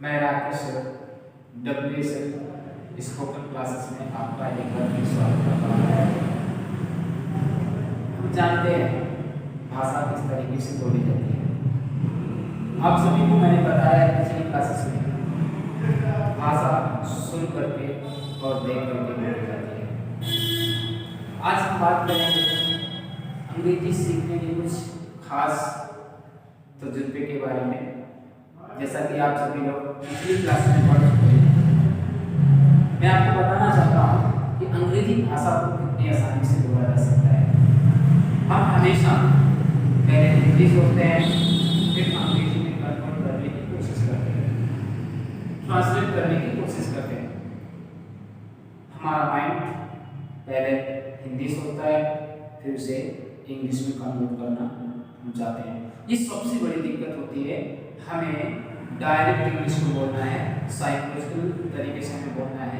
मैं Rakesh WS spoken classes में आपका एक बार फिर स्वागत करता हूँ। हम जानते हैं भाषा किस तरीके से बोली जाती है। आप सभी को मैंने बताया पिछली क्लासेस में भाषा सुन करके और देख करके बोली जाती है। आज हम बात करेंगे अंग्रेजी सीखने के कुछ खास तजुर्बे के बारे में। जैसा कि आप सभी लोग पिछली क्लास में पढ़ चुके हैं, मैं आपको बताना चाहता हूँ कि अंग्रेजी भाषा को कितनी आसानी से बोला जा सकता है। हम हमेशा पहले हिंदी सोचते हैं, फिर अंग्रेजी में कन्वर्ट करने की कोशिश करते हैं, ट्रांसलेट करने की कोशिश करते हैं। हमारा माइंड पहले हिंदी सोचता है, फिर उसे इंग्लिश में कन्वर्ट करना हम चाहते हैं। ये सबसे बड़ी दिक्कत होती है। हमें डायरेक्ट इंग्लिश को बोलना है, साइकोलॉजिकल तरीके से हमें बोलना है।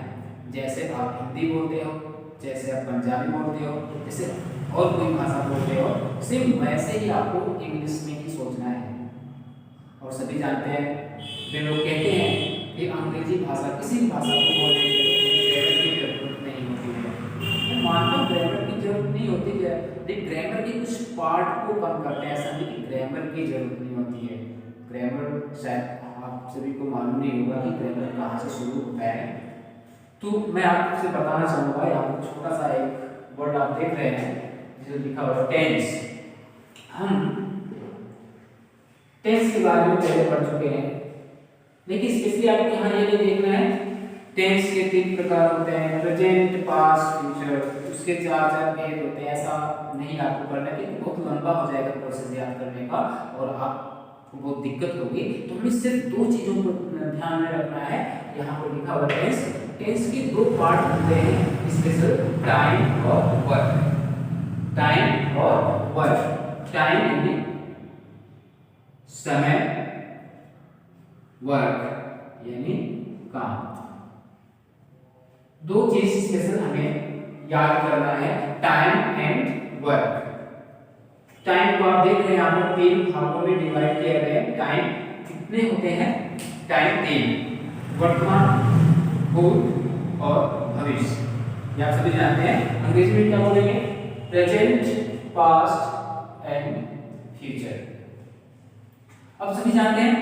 जैसे आप हिंदी बोलते हो, जैसे आप पंजाबी बोलते हो, जैसे और कोई भाषा बोलते हो, सेम वैसे ही आपको इंग्लिश में ही सोचना है। और सभी जानते हैं, वे लोग कहते हैं कि अंग्रेजी भाषा किसी भी भाषा को बोलने के लिए ग्रामर की जरूरत नहीं होती है। मैं मानता हूँ ग्रामर की जरूरत नहीं होती है, लेकिन ग्रामर के कुछ पार्ट को कम करते हैं। ऐसा नहीं कि ग्रामर की जरूरत नहीं होती है। ग्रामर शायद आप सभी को मालूम नहीं होगा कि ग्रामर कहाँ से शुरू होता है। तो मैं आपसे बताना चाहूँगा, यहाँ पर छोटा सा एक वर्ड आप देख रहे हैं जिसे लिखा हुआ है टेंस। हम टेंस के बारे में पहले पढ़ चुके हैं, लेकिन स्पेशली आपको यहाँ ये नहीं देखना है। टेंस के 3 प्रकार होते हैं, प्रेजेंट, पास्ट, फ्यूचर। उसके 4 भेद होते हैं। ऐसा नहीं आपको करना, क्योंकि बहुत लंबा हो जाएगा प्रोसेस याद करने का और आप बहुत दिक्कत होगी। तो हमें सिर्फ 2 चीजों को ध्यान में रखना है। यहाँ पर लिखा हुआ टेंस। टेंस के 2 पार्ट होते हैं स्पेशल, टाइम और वर्क। टाइम और वर्क। टाइम यानी समय, वर्क यानी काम। 2 चीज स्पेशल हमें याद करना है, टाइम एंड वर्क। टाइम को आप देख रहे हैं यहाँ पर 3 भागों में डिवाइड किया गया है। टाइम कितने होते हैं? टाइम 3, वर्तमान, भूत और भविष्य। ये आप सभी जानते हैं। अंग्रेजी में क्या बोलेंगे? Present, past and future. अब सभी जानते हैं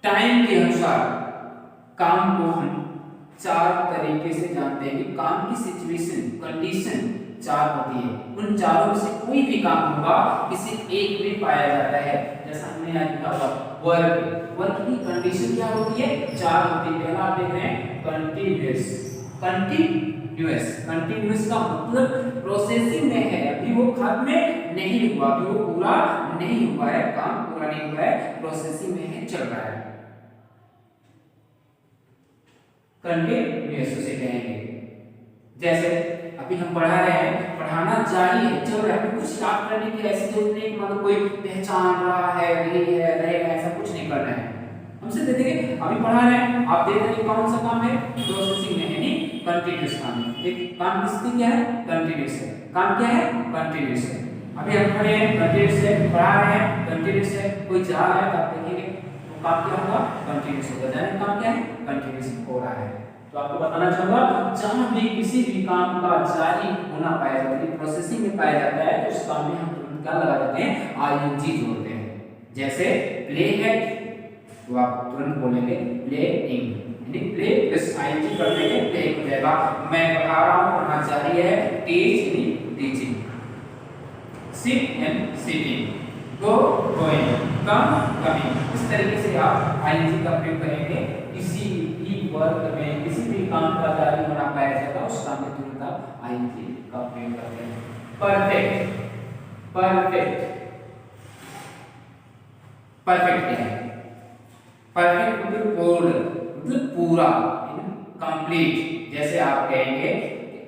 टाइम के अनुसार काम को हम 4 तरीके से जानते हैं कि काम की सिचुएशन, कंडीशन 4 होती है। उन चारों में से कोई भी काम होगा, किसी एक में पाया जाता है। जैसा हमने यहाँ लिखा हुआ वर्क। वर्क की कंडीशन क्या होती है? 4 होती है। पहला आप देख रहे हैं कंटीन्यूअस। कंटीन्यूअस, कंटीन्यूअस का मतलब प्रोसेसिंग में है, अभी वो खत्म नहीं हुआ, अभी वो पूरा नहीं हुआ है, काम पूरा नहीं हुआ है, प्रोसेसिंग में है, चल रहा है। कंटीन्यूअस उसे कहेंगे। जैसे अभी हम पढ़ा रहे हैं, पढ़ाना जारी है, चल रहा है, कुछ याद करने की ऐसी जरूरत नहीं कि मतलब कोई पहचान रहा है, नहीं है, रहेगा, ऐसा कुछ नहीं करना है। हम सिर्फ देखिए अभी पढ़ा रहे हैं, आप देख रहे हैं कौन सा काम है? प्रोसेसिंग में, यानी कंटीन्यूअस काम है। एक काम की स्थिति क्या है? कंटीन्यूअस है। काम क्या है? कंटीन्यूअस है। अभी हम खड़े हैं, कंटीन्यूअस है, पढ़ा रहे हैं, कंटीन्यूअस है, कोई जा रहा है तो आप देखेंगे वो काम क्या होगा? कंटीन्यूअस होगा। जाने काम क्या है? कंटीन्यूअस हो रहा है। तो आपको बताना चाहूंगा, जहां भी किसी भी काम का जारी होना पाया जाता है, प्रोसेसिंग में पाया जाता है, तो उस काम में हम तुरंत क्या लगा देते हैं? आईएनजी जोड़ते हैं। जैसे प्ले है, तो आप तुरंत बोलेंगे प्लेइंग, यानी प्ले प्लस आईएनजी कर देंगे, प्ले हो जाएगा। मैं पढ़ा रहा हूं, पढ़ना जारी है, टीच यानी teaching, sit and sitting, go going, come coming. इस तरीके से आप आईएनजी का प्रयोग करेंगे। किसी भी वर्क में, किसी भी काम का जारी होना पाया जाता है, उस काम में तुरंत आप आईएनजी का प्रयोग करते हैं। परफेक्ट, परफेक्ट, परफेक्ट क्या है? परफेक्ट मतलब पूर्ण, मतलब पूरा, कंप्लीट। जैसे आप कहेंगे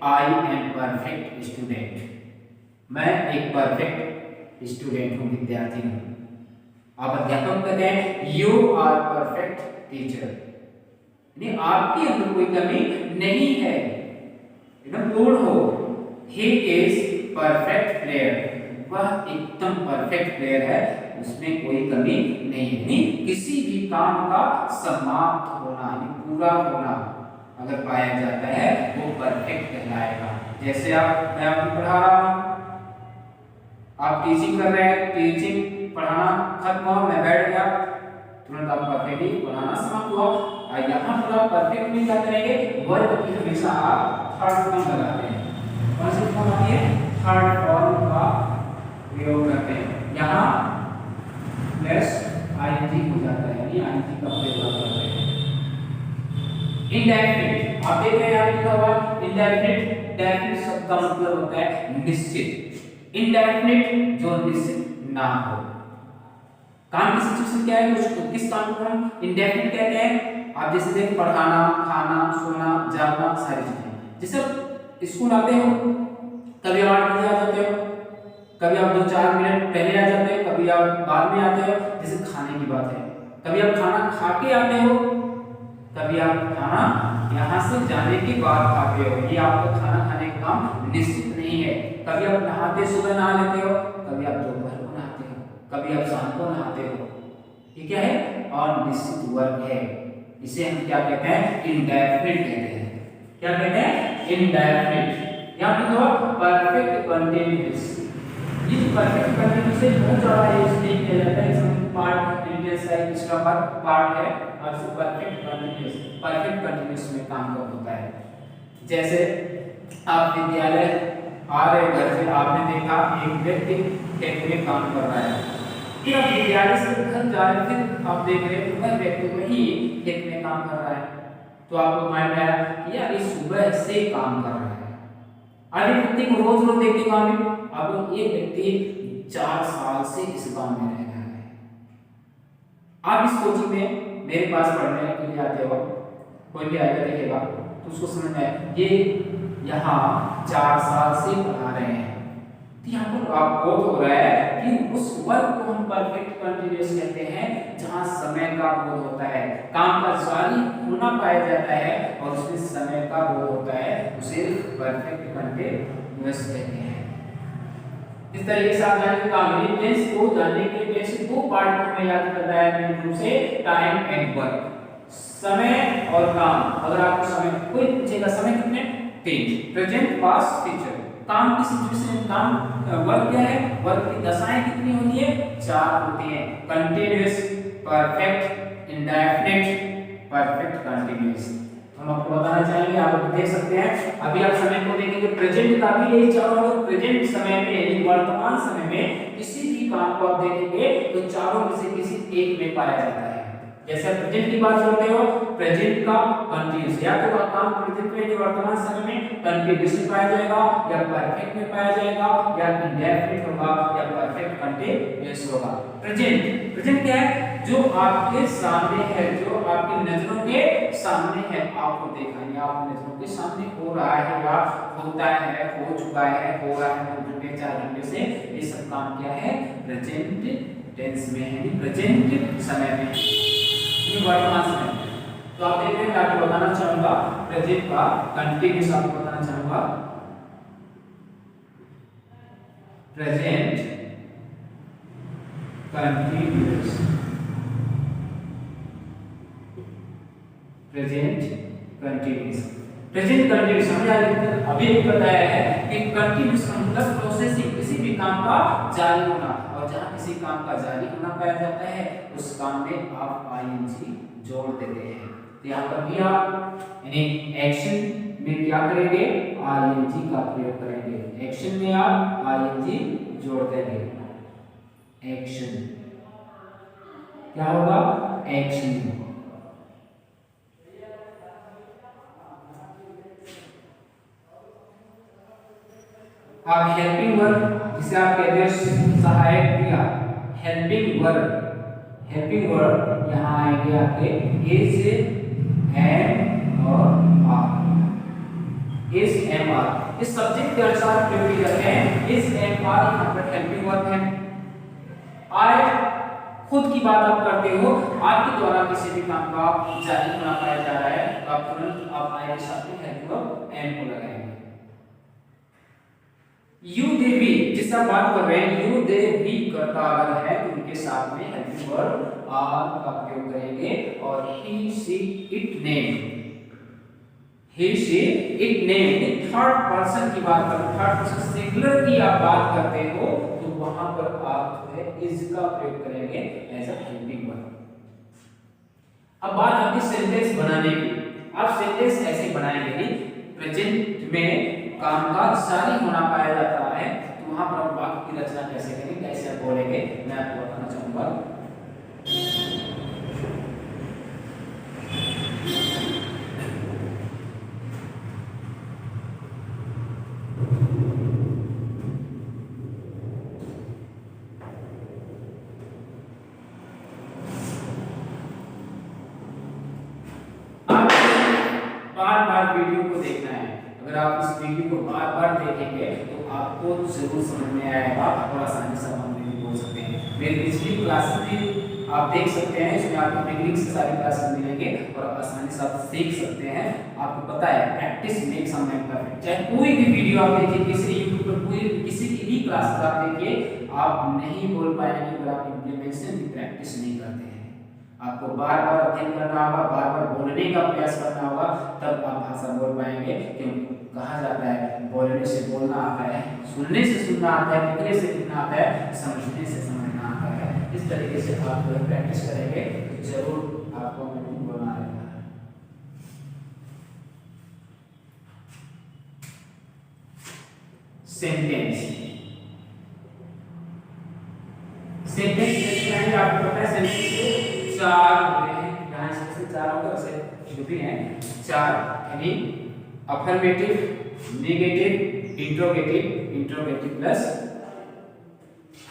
आई एम परफेक्ट स्टूडेंट, मैं एक परफेक्ट स्टूडेंट हूँ, विद्यार्थी हूँ। आप अध्यापक कहते हैं यू आर परफेक्ट टीचर, यानी आपके अंदर कोई कमी नहीं है, एकदम पूर्ण हो। ही इज परफेक्ट प्लेयर, वह एकदम परफेक्ट प्लेयर है, उसमें कोई कमी नहीं है। यानी किसी भी काम का समाप्त होना यानी पूरा होना अगर पाया जाता है वो परफेक्ट कहलाएगा। जैसे मैं आपको पढ़ा रहा हूँ, आप टीचिंग कर रहे हैं, टीचिंग पढ़ाना खत्म हुआ, मैं बैठ गया, तुरंत आप परफेक्टली पढ़ाना समाप्त हुआ। और यहाँ पर आप परफेक्ट में क्या करेंगे, वर्ब की हमेशा आप थर्ड फॉर्म लगाते हैं। कौन सी फॉर्म आती है, थर्ड फॉर्म का प्रयोग करते हैं। यहाँ प्लस आईएनजी हो जाता है, यानी आईएनजी का प्रयोग करते हैं। इंडेफिनिट, आप देख रहे हैं यहाँ लिखा हुआ इंडेफिनिट। डेफिनिट शब्द का मतलब होता है निश्चित, इंडेफिनिट जो निश्चित ना हो। काम की सिचुएशन क्या है, कुछ किस काम को हम इंडेफिनिट कहते हैं। आप जैसे देख पढ़ाना, खाना, सोना, जागना, सारी चीजें। जैसे स्कूल आते हो, कभी 8 बजे आ जाते हो, कभी आप 2-4 मिनट पहले आ जाते हो, कभी आप बाद में आते हो। जैसे खाने की बात है, कभी आप खाना खा के आते हो, कभी आप खाना यहाँ से जाने के बाद खाते हो। ये आपका खाना खाने का काम निश्चित नहीं है। कभी आप नहाते सुबह नहा लेते हो, कभी आप दोपहर को नहाते हो, कभी आप शाम को नहाते हो। ये क्या है, अनिश्चित वर्ग है। इसे हम क्या कहते हैं, इंडेफिनिट कहते हैं। क्या कहते हैं, इंडेफिनिट। यहाँ पे तो परफेक्ट कंटीन्यूअस, ये परफेक्ट कंटीन्यूअस से बहुत ज्यादा इसलिए किया जाता है। इसमें पार्ट इंटेंस है, इसका पार्ट है और परफेक्ट कंटीन्यूअस में काम कब होता है। जैसे आप विद्यालय आ रहे घर से, आपने देखा एक व्यक्ति खेत में काम कर रहा है, फिर आप विद्यालय से घर जा रहे, फिर आप देख रहे हैं वह व्यक्ति वही खेत में काम कर रहा है, तो आपको माइंड में आया कि यार ये सुबह से काम कर रहा है। अरे व्यक्ति को रोज रोज देखते काम में, अब ये व्यक्ति 4 साल से इस काम में रह रहा है। आप इस कोचिंग में मेरे पास पढ़ने के लिए आते हो, कोई भी आएगा देखेगा तो उसको समझ में आए ये यहाँ 4 साल से पढ़ा रहे हैं। तो यहाँ पर आप बोध हो रहा है कि उस वर्ग को हम परफेक्ट कंटीन्यूअस कहते हैं जहाँ समय का बोध होता है, काम का जारी होना पाया जाता है और उसमें समय का बोध होता है, उसे परफेक्ट कंटीन्यूअस कहते हैं। इस तरीके से आप जानेंगे काम टेंस को जानने के लिए टेंस 2 पार्ट को हमें याद करना है मेन रूप से, टाइम एंड वर्क, समय और काम। अगर आपको समय कोई पूछेगा समय कितने, 3, प्रेजेंट, पास्ट, फ्यूचर। काम की सिचुएशन, काम वर्क क्या है, वर्क की दशाएं कितनी होती है, 4 होती हैं, continuous, perfect, indefinite, perfect continuous. हम आपको बताना चाहेंगे, आप देख सकते हैं अभी आप समय को देखेंगे, प्रेजेंट का भी यही चारों लोग प्रेजेंट समय में यानी वर्तमान समय में किसी भी काम को आप देखेंगे तो चारों में से किसी एक में पाया जाता है। जैसे प्रेजेंट की बात करते हो, प्रेजेंट का कंटीन्यूअस, या तो काम प्रेजेंट में वर्तमान समय में कंटीन्यूअस में पाया जाएगा, या परफेक्ट में पाया जाएगा, या इंडेफिनिट होगा, या परफेक्ट कंटीन्यूअस होगा। प्रेजेंट क्या है, जो आपके सामने है, जो आपकी नजरों के सामने है, आपको देखा या आपकी नजरों के सामने हो रहा है या होता है, हो चुका है, हो रहा है 2 घंटे 4 घंटे से, ये सब काम क्या है, प्रेजेंट टेंस में है, प्रेजेंट समय में, वर्तमान समय में। तो आप देख रहे हैं, आपको बताना चाहूंगा प्रेजेंट का कंटीन्यूअस, आपको बताना चाहूंगा प्रेजेंट कंटीन्यूअस, प्रेजेंट कंटीन्यूअस हमने अभी बताया है कि कंटीन्यूअस का मतलब प्रोसेसिंग, किसी भी काम का जारी होना, और जहां किसी काम का जारी होना पाया जाता है उस काम में आप आईएनजी जोड़ देते हैं। तो यहाँ पर भी आप यानी एक्शन में क्या करेंगे, आईएनजी का प्रयोग करेंगे। एक्शन में आप आईएनजी जोड़ देंगे, एक्शन क्या होगा, एक्शन। आप हेल्पिंग वर्ब, जिसे आप कहते हैं सहायक क्रिया, हेल्पिंग वर्ब यहाँ आएंगे आपके इज, एम और आर। इज, एम, आर इस सब्जेक्ट के अनुसार प्रयोग किए जाते हैं। इज, एम, आर यहाँ पर हेल्पिंग वर्ब है। आई खुद की बात आप करते हो, आपके द्वारा किसी भी काम का जारी होना पाया जा रहा है, तो आप तुरंत आप आई के साथ में हेल्पिंग वर्ब एम को लगाएंगे। यू, दे, वी जिस जिससे आप बात कर रहे हैं यू दे वी करता अगर है तो उनके साथ में हेल्पिंग वर्ब आर का प्रयोग करेंगे और he she it name, he she it name third person की बात कर, थर्ड पर्सन सिंगुलर की आप बात करते हो तो वहां पर आप जो है इज का प्रयोग करेंगे एज अ हेल्पिंग वर्ब। अब बात आती है सेंटेंस बनाने की। आप सेंटेंस ऐसे बनाएंगे कि प्रेजेंट में कामकाज जारी होना पाया जाता है तो वहां पर आप वाक्य की रचना कैसे करेंगे, कैसे आप बोलेंगे, मैं आपको बताना चाहूंगा। बार-बार वीडियो को देखना है। अगर आप इस वीडियो को बार-बार देखेंगे तो आपको जरूर समझ में आएगा और आसानी से हम भी बोल सकते हैं। मेरी पिछली क्लासेस भी आप देख सकते हैं, इसमें आपको बिगनिंग से सारी क्लासेस मिलेंगे और आसानी से आप सीख सकते हैं। आपको पता है practice makes a man perfect. चाहे कोई भी वीडियो आप देखिए, किसी यूट्यूब पर कोई किसी की भी क्लास आप देखिए, आप नहीं बोल पाएंगे अगर आप इंप्लीमेंटेशन की प्रैक्टिस नहीं करते हैं। आपको बार-बार अध्ययन करना होगा, बार-बार बोलने का प्रयास करना होगा, तब आप भाषा बोल पाएंगे। क्योंकि कहा जाता है बोलने से बोलना आता है, सुनने से सुनना आता है, लिखने से लिखना आता है, समझने से समझना आता है। इस तरीके से आप प्रैक्टिस करेंगे तो जरूर आपको बोलना आएगा। सेंटेंस, सेंटेंस जैसे आपको पता है सेंटेंस के चार होते हैं, यहाँ इसमें चार होगा, वैसे जो भी हैं चार, यानी affirmative, negative, interrogative, interrogative plus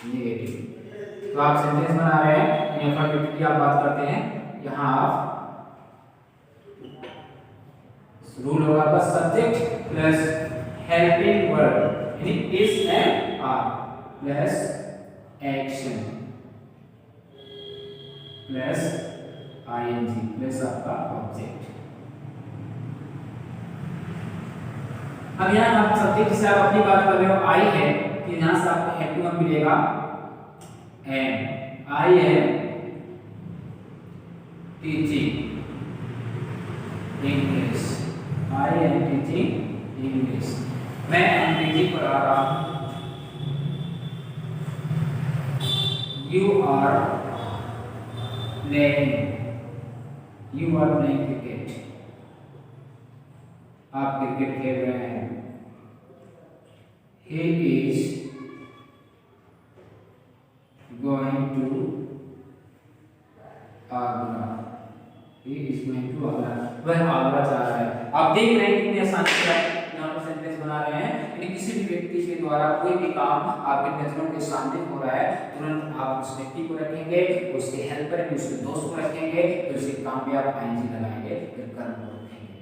negative. तो आप सेंटेंस बना रहे हैं, अफर्मेटिव की आप बात करते हैं, यहाँ आप रूल होगा बस सब्जेक्ट प्लस हेल्पिंग वर्ब यानी is and are plus action plus ING plus आपका ऑब्जेक्ट। अब यहाँ आप सब्जेक्ट से आप अपनी बात कर रहे हो, आई है तो यहाँ से आपको हेल्पिंग वर्ब मिलेगा am, I am teaching English, I am teaching English, मैं अंग्रेजी पढ़ा रहा हूँ। You are playing, you are playing cricket, आप क्रिकेट खेल रहे हैं। He is going to Agra, he is going to Agra, वह आगरा जा रहा है। आप देख रहे हैं कितनी आसानी से यहाँ पर सेंटेंस बना रहे हैं। यानी किसी भी व्यक्ति के द्वारा कोई भी काम आपके नजरों के सामने हो रहा है, तुरंत आप उस व्यक्ति को रखेंगे, उसके हेल्पर में उसके दोस्त को रखेंगे, फिर उसके काम में आप आईएनजी लगाएंगे, फिर कर्म को रखेंगे।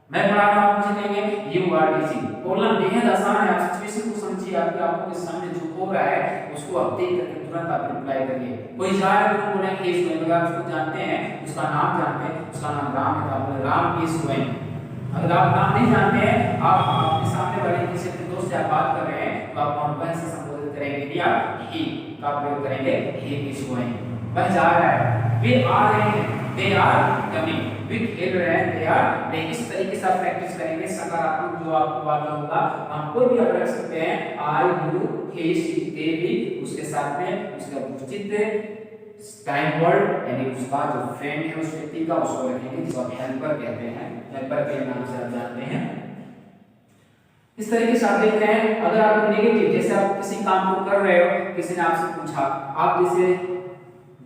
मैं पढ़ा रहा हूँ, मुझे देंगे यू आर टीचिंग। बोलना बेहद आसान है, आप सिचुएशन को समझिए, आपके आंखों के सामने जो हो रहा है उसको आप देख करके तुरंत आप रिप्लाई करिए। कोई जा रहा है तो बोले ही इज गोइंग, अगर उसको जानते हैं, उसका नाम जानते हैं, उसका नाम राम है तो आप बोले राम इज गोइंग। अगर आप नाम नहीं जानते हैं, आप अपने सामने वाले किसी के दोस्त से आप बात कर रहे हैं तो आप वहां से संबोधित करेंगे या ही का प्रयोग करेंगे, ही इज गोइंग, वह जा रहा है, वे आ रहे हैं, दे आर कमिंग, वे खेल रहे हैं, दे आर। इस तरीके से आप प्रैक्टिस करेंगे, सकारात्मक जो आपको वाक्य होगा हम कोई भी आप रख सकते हैं, आई यू ही शी दे भी, उसके साथ में उसका उचित टाइम वर्ड यानी उसका जो फ्रेंड है उस व्यक्ति का उसको रखेंगे, जिसको आप हेल्पर कहते हैं, हेल्पर के नाम से आप जानते हैं। इस तरीके से आप देख रहे हैं। अगर आप नेगेटिव, जैसे आप किसी काम को कर रहे हो, किसी ने आपसे पूछा, आप जैसे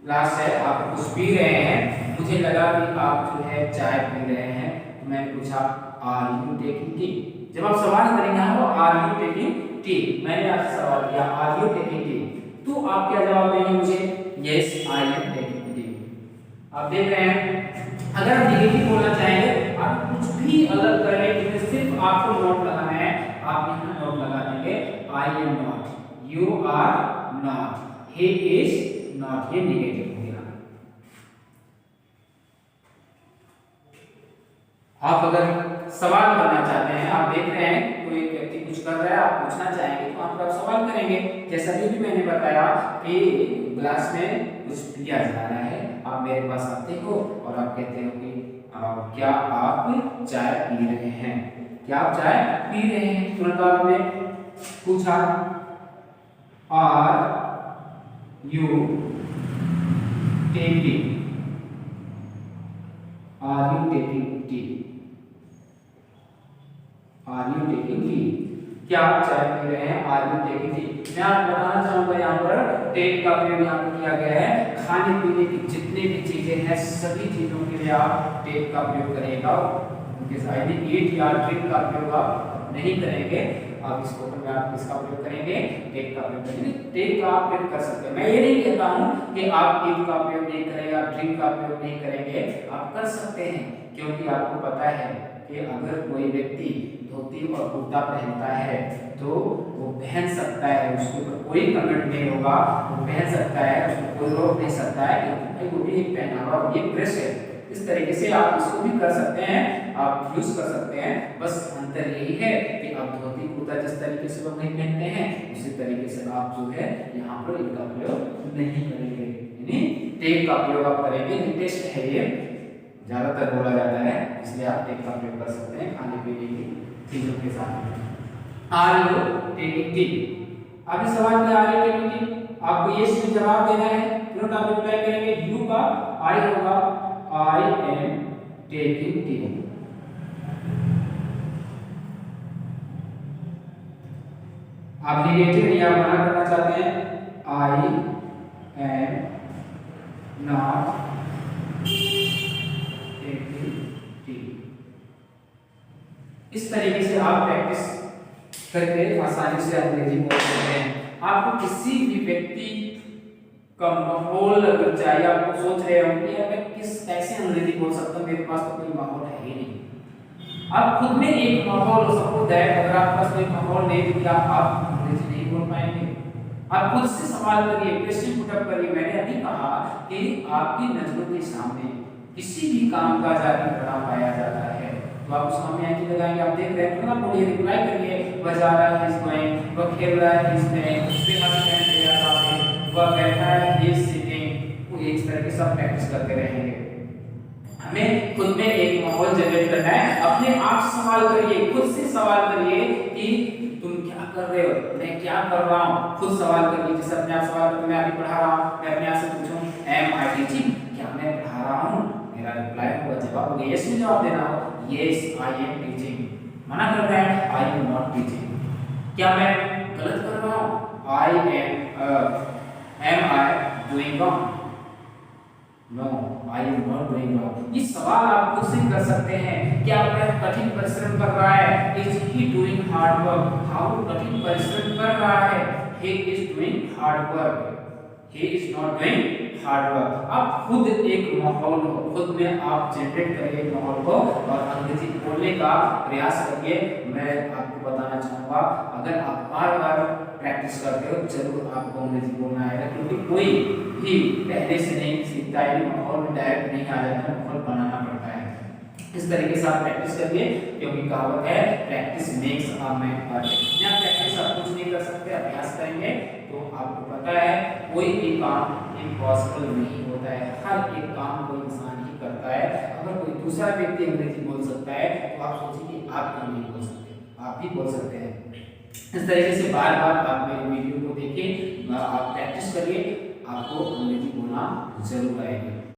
ग्लास है आप कुछ पी रहे हैं, मुझे लगा कि आप जो है चाय पी रहे हैं, तो मैंने पूछा आर यू टेकिंग टी। जब आप सवाल करेंगे वो आर यू टेकिंग टी, मैंने आपसे सवाल किया आर यू टेकिंग टी, तो आप क्या जवाब देंगे मुझे, yes I am taking tea. आप देख रहे हैं। अगर आप नेगेटिव बोलना चाहेंगे, आप कुछ भी अलग करें, जिसमें सिर्फ आपको नोट लगाना है, आप यहाँ नोट लगा देंगे I am not, you are not, he is not, ये नेगेटिव हो गया। आप अगर सवाल करना चाहते हैं, आप देख रहे हैं कोई व्यक्ति कुछ कर रहा है, आप पूछना चाहेंगे तो आप सवाल करेंगे। जैसा भी मैंने बताया कि क्लास में कुछ दिया जा रहा है, आप मेरे पास आते हो और आप कहते हो कि क्या आप चाय पी रहे हैं, क्या आप चाय पी रहे हैं। तुरंत आपने पूछा are you taking, are you taking tea, are you taking tea, क्या आप चाय पी रहे हैं, आर यू टेकिंग टी। मैं आपको बताना चाहूंगा यहाँ पर टेक का प्रयोग यहाँ पर किया गया है। खाने पीने की जितनी भी चीजें हैं सभी चीजों के लिए आप टेक का प्रयोग करेगा, उनके साथ ईट या ड्रिंक का प्रयोग आप नहीं करेंगे। आप इसको में आप किसका प्रयोग करेंगे, टेक का प्रयोग करेंगे। टेक का आप प्रयोग कर सकते हैं। मैं ये नहीं कहता हूँ कि आप ईट का प्रयोग नहीं करेंगे, आप ड्रिंक का प्रयोग नहीं करेंगे, आप कर सकते हैं। क्योंकि आपको पता है कि अगर कोई व्यक्ति धोती और कुर्ता पहनता है तो वो पहन सकता है, उसके ऊपर कोई कमेंट नहीं होगा, वो पहन सकता है, उसको कोई रोक नहीं सकता है क्योंकि वो भी पहना हुआ ये ड्रेस है। इस तरीके से आप इसको भी कर सकते हैं, आप यूज कर सकते हैं। बस अंतर यही है कि आप धोती कुर्ता जिस तरीके से लोग नहीं पहनते हैं उसी तरीके से आप जो है यहाँ पर इनका प्रयोग नहीं करेंगे, यानी टेक का प्रयोग आप करेंगे। लेटेस्ट है ये, ज्यादातर बोला जाता है, इसलिए आप टेक का प्रयोग कर सकते हैं खाने पीने की चीजों के साथ। आर यू टेकिंग टी, अभी सवाल क्या, आर यू टेकिंग टी, आपको ये इसमें जवाब देना है। तुरंत आप रिप्लाई करेंगे, यू का आई होगा आई एम टेकिंग टी। आप निगेटिव या मना करना चाहते हैं, आई एम नॉट टेकिंग टी। इस तरीके से आप प्रैक्टिस करके आसानी से अंग्रेजी बोल सकते हैं। आपको किसी भी व्यक्ति का माहौल अगर चाहिए, आपको सोच रहे हो कि यार मैं कैसे अंग्रेजी बोल सकता हूँ, मेरे पास तो कोई माहौल है ही नहीं। आप खुद में एक माहौल हो, सपोज दैट अगर आपके पास कोई माहौल नहीं दिया आप अंग्रेजी नहीं बोल पाएंगे। आप खुद से सवाल करिए, क्वेश्चन पुट अप करिए। मैंने अभी कहा कि आपकी नजरों के सामने किसी भी काम का जारी बना पाया जाता है तो आप उस काम में आगे लगाएंगे। आप देख रहे हैं तो ना बोलिए, रिप्लाई करिए, वह जा रहा है इस गोइंग, वह खेल रहा है इसमें, वह बैठा है ही सिटिंग। वो इस तरह के सब प्रैक्टिस करते रहेंगे। हमें खुद में एक माहौल जनरेट करना है। अपने आप से सवाल करिए, खुद से सवाल करिए कि तुम क्या कर रहे हो, मैं क्या कर रहा हूँ। खुद सवाल करिए, जैसे अपने आप सवाल करते, मैं अभी पढ़ा रहा हूँ, मैं अपने आप से पूछूं एम आई टीचिंग, क्या मैं पढ़ा रहा हूँ, मेरा रिप्लाई होगा, जवाब होगा यस में जवाब देना हो, यस आई एम टीचिंग। मना कर रहा है आई एम नॉट टीचिंग, क्या मैं गलत कर रहा हूँ, I am I doing wrong, no I am not doing wrong. ये सवाल आप खुद से कर सकते हैं। क्या वह कठिन परिश्रम कर रहा है, is he doing hard work, how कठिन परिश्रम कर रहा है, he is doing hard work, he is not doing hard work. आप खुद एक माहौल हो, खुद में आप जनरेट करिए माहौल को और अंग्रेजी बोलने का प्रयास करिए। मैं आपको बताना चाहूँगा अगर आप बार बार प्रैक्टिस करते हो जरूर आपको अंग्रेजी बोलना आएगा, क्योंकि कोई भी पहले से नहीं सीखता है, माहौल में डायरेक्ट नहीं आ जाता, माहौल बनाना पड़ता है। इस तरीके से आप प्रैक्टिस करिए, क्योंकि कहावत है practice makes a man perfect. बिना प्रैक्टिस आप कुछ नहीं कर सकते। अभ्यास करेंगे तो आपको पता है कोई भी काम इम्पॉसिबल नहीं होता है, हर एक काम कोई इंसान ही करता है। अगर कोई दूसरा व्यक्ति अंग्रेजी बोल सकता है तो आप सोचिए कि आप क्यों नहीं बोल सकते, आप भी बोल सकते हैं। इस तरीके से बार बार आप मेरी वीडियो को देखिए, आप प्रैक्टिस करिए, आपको अंग्रेजी बोलना जरूर आएगी।